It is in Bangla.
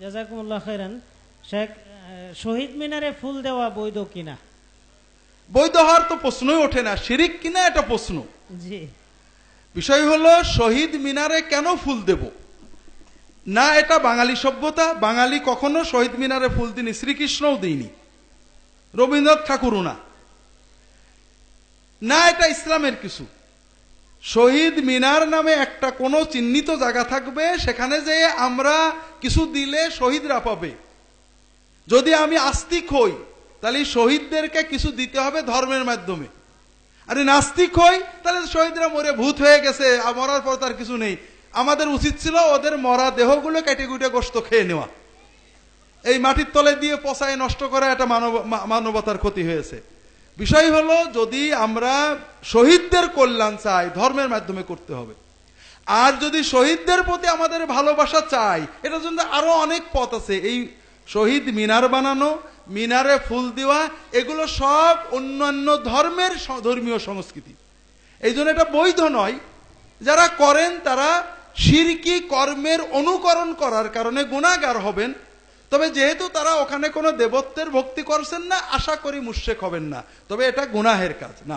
জাযাকুমুল্লাহ খাইরান। শেখ, শহীদ মিনারে ফুল দেওয়া বৈধ কিনা? বৈধ হওয়ার তো প্রশ্নই ওঠে না, শিরিক কিনা এটা প্রশ্ন। জি। বিষয় হলো শহীদ মিনারে কেন ফুল দেব না, এটা বাঙালি সভ্যতা। বাঙালি কখনো শহীদ মিনারে ফুল দিনি, শ্রীকৃষ্ণও দিইনি, রবীন্দ্রনাথ ঠাকুরও না, না এটা ইসলামের কিছু। শহীদ মিনার নামে একটা কোনো চিহ্নিত জায়গা থাকবে, সেখানে যে আমরা কিছু দিলে শহীদরা পাবে। যদি আমি আস্তিক হই তাহলে শহীদদেরকে কিছু দিতে হবে ধর্মের মাধ্যমে। আরে নাস্তিক হই তাহলে শহীদরা মরে ভূত হয়ে গেছে, মরার পর তার কিছু নেই। আমাদের উচিত ছিল ওদের মরা দেহগুলো কেটে কুটে গোশত খেয়ে নেওয়া। এই মাটির তলে দিয়ে পচায় নষ্ট করা এটা মানবতার ক্ষতি হয়েছে। বিষয় হলো যদি আমরা শহীদদের কল্যাণ চাই ধর্মের মাধ্যমে করতে হবে। আর যদি শহীদদের প্রতি আমাদের ভালোবাসা চাই, এটার জন্য আরো অনেক পথ আছে। এই শহীদ মিনার বানানো, মিনারে ফুল দেওয়া, এগুলো সব অন্যান্য ধর্মের ধর্মীয় সংস্কৃতি। এই জন্য এটা বৈধ নয়। যারা করেন তারা শিরকি কর্মের অনুকরণ করার কারণে গুনাহগার হবেন। তবে যেহেতু তারা ওখানে কোনো দেবত্বের ভক্তি করছেন না, আশা করি মুশরিক হবেন না। তবে এটা গুনাহের কাজ না।